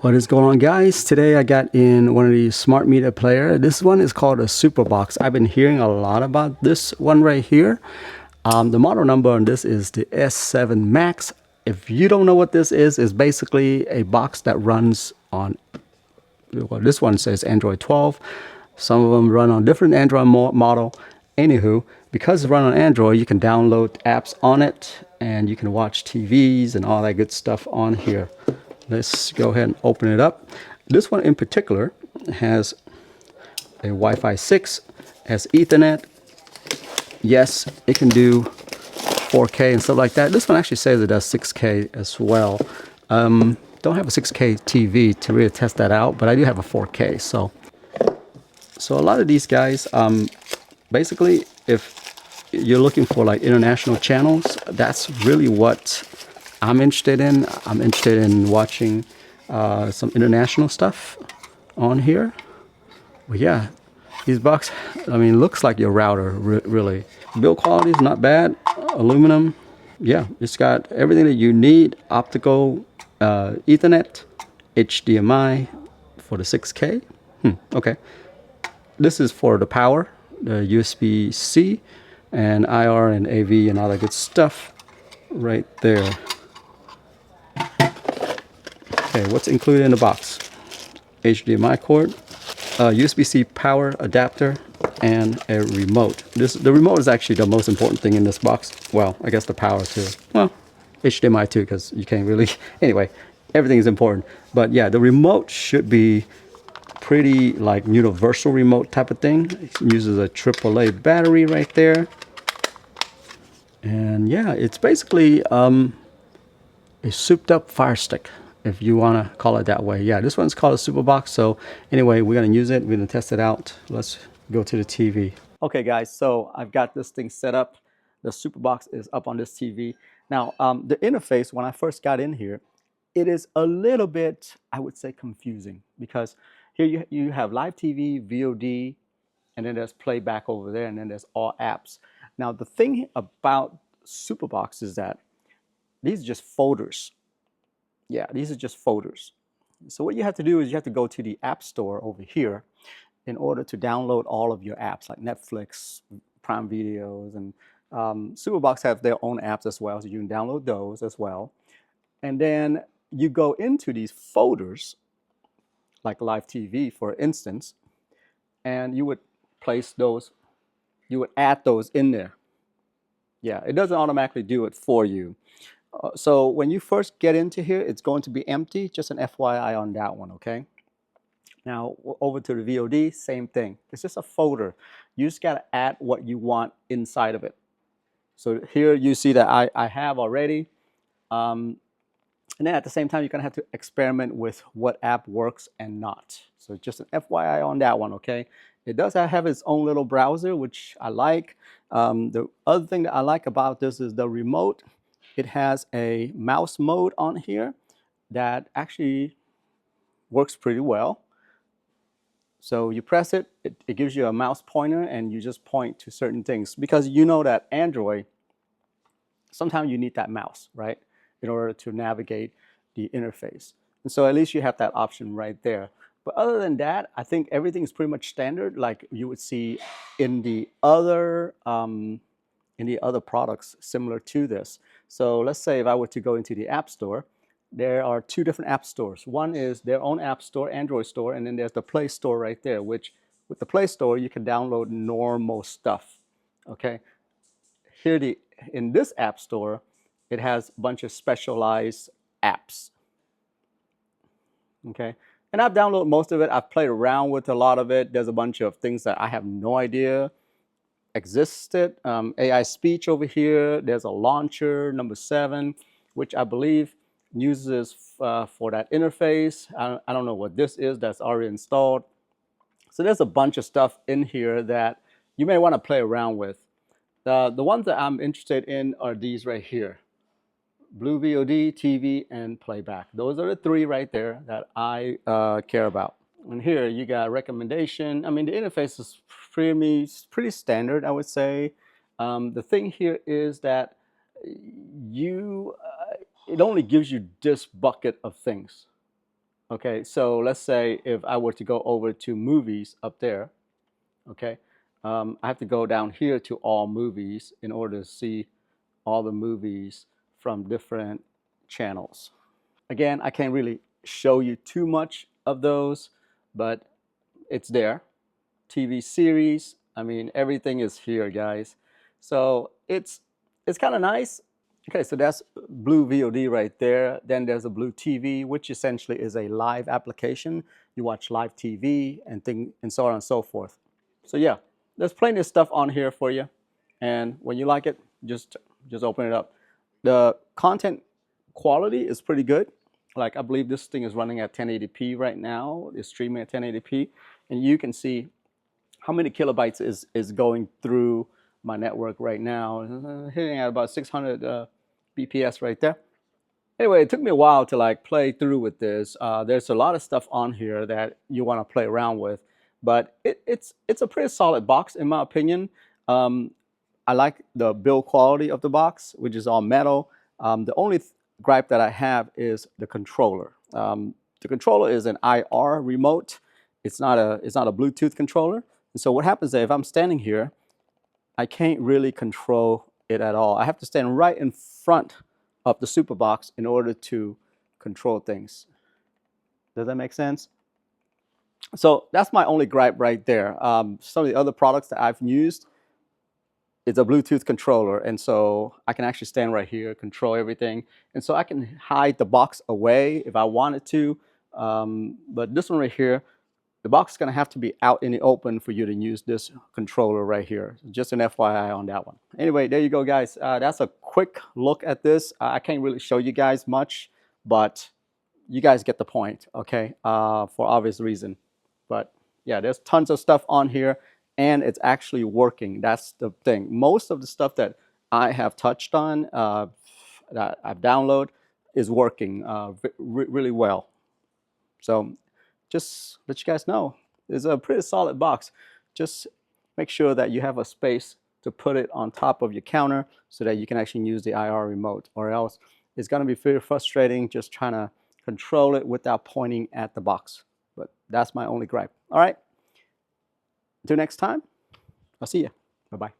What is going on, guys? Today I got in one of these smart meter player. This one is called a SuperBox. I've been hearing a lot about this one right here. The model number on this is the S7 Max. If you don't know what this is, it's basically a box that runs on, well, this one says Android 12. Some of them run on different Android model. Anywho, because it's run on Android, you can download apps on it and you can watch TVs and all that good stuff on here. Let's go ahead and open it up. This one in particular has a Wi-Fi 6, has Ethernet. Yes, it can do 4K and stuff like that. This one actually says it does 6K as well. Don't have a 6K TV to really test that out, but I do have a 4K. So a lot of these guys, basically, if you're looking for like international channels, that's really what I'm interested in. I'm interested in watching some international stuff on here. But yeah, these box, I mean, looks like your router, really. Build quality is not bad. Aluminum, yeah, it's got everything that you need. Optical, Ethernet, HDMI for the 6K. Okay. This is for the power, the USB-C, and IR and AV and all that good stuff right there. Okay, what's included in the box? HDMI cord, USB-C power adapter, and a remote. The remote is actually the most important thing in this box. Well, I guess the power too. Well, HDMI too, because you can't really. Anyway, everything is important. But yeah, the remote should be pretty like universal remote type of thing. It uses a AAA battery right there. And yeah, it's basically a souped up Fire Stick, if you want to call it that way. Yeah, this one's called a SuperBox. So anyway, we're going to use it. We're going to test it out. Let's go to the TV. Okay, guys, so I've got this thing set up. The SuperBox is up on this TV. Now, the interface, when I first got in here, it is a little bit, I would say, confusing, because here you have live TV, VOD, and then there's playback over there, and then there's all apps. Now, the thing about SuperBox is that these are just folders. Yeah, these are just folders. So what you have to do is you have to go to the App Store over here in order to download all of your apps like Netflix, Prime Videos, and SuperBox have their own apps as well, so you can download those as well. And then you go into these folders, like live TV, for instance, and you would place those, you would add those in there. Yeah, it doesn't automatically do it for you. So when you first get into here, it's going to be empty. Just an FYI on that one, okay? Now, over to the VOD, same thing. It's just a folder. You just got to add what you want inside of it. So here you see that I have already. And then at the same time, you're going to have to experiment with what app works and not. So just an FYI on that one, okay? It does have its own little browser, which I like. The other thing that I like about this is the remote. It has a mouse mode on here that actually works pretty well. So you press it, it gives you a mouse pointer, and you just point to certain things, because you know that Android, sometimes you need that mouse, right, in order to navigate the interface. And so at least you have that option right there. But other than that, I think everything is pretty much standard, like you would see in the other products similar to this. So let's say if I were to go into the App Store, there are two different app stores. One is their own app store, Android store, and then there's the Play Store right there, which with the Play Store, you can download normal stuff, okay? Here, in this app store, it has a bunch of specialized apps, okay? And I've downloaded most of it. I've played around with a lot of it. There's a bunch of things that I have no idea existed. AI speech over here. There's a launcher, number 7, which I believe uses for that interface. I don't know what this is that's already installed. So there's a bunch of stuff in here that you may want to play around with. The ones that I'm interested in are these right here: Blue VOD, TV, and playback. Those are the 3 right there that I care about. And here you got recommendation. I mean, the interface is pretty standard, I would say. The thing here is that it only gives you this bucket of things. Okay, so let's say if I were to go over to movies up there, okay, I have to go down here to all movies in order to see all the movies from different channels. Again, I can't really show you too much of those, but it's there. TV series, I mean, everything is here, guys. So it's kind of nice. Okay, so that's Blue VOD right there. Then there's a Blue TV, which essentially is a live application. You watch live TV and so on and so forth. So yeah, there's plenty of stuff on here for you. And when you like it, just open it up. The content quality is pretty good. Like I believe this thing is running at 1080p right now. It's streaming at 1080p, and you can see how many kilobytes is going through my network right now. Hitting at about 600 BPS right there. Anyway, it took me a while to like play through with this. There's a lot of stuff on here that you want to play around with, but it's a pretty solid box in my opinion. I like the build quality of the box, which is all metal. The only gripe that I have is the controller. The controller is an IR remote. It's not a Bluetooth controller. And so what happens is if I'm standing here, I can't really control it at all. I have to stand right in front of the SuperBox in order to control things. Does that make sense? So that's my only gripe right there. Some of the other products that I've used, it's a Bluetooth controller, and so I can actually stand right here, control everything, and so I can hide the box away if I wanted to. But this one right here, the box is going to have to be out in the open for you to use this controller right here. Just an FYI on that one. Anyway, there you go, guys. That's a quick look at this. I can't really show you guys much, but you guys get the point, okay? For obvious reason. But yeah, there's tons of stuff on here, and it's actually working. That's the thing. Most of the stuff that I have touched on, that I've downloaded, is working really well. So just let you guys know, it's a pretty solid box. Just make sure that you have a space to put it on top of your counter so that you can actually use the IR remote, or else it's going to be very frustrating just trying to control it without pointing at the box. But that's my only gripe. All right, until next time, I'll see you. Bye-bye.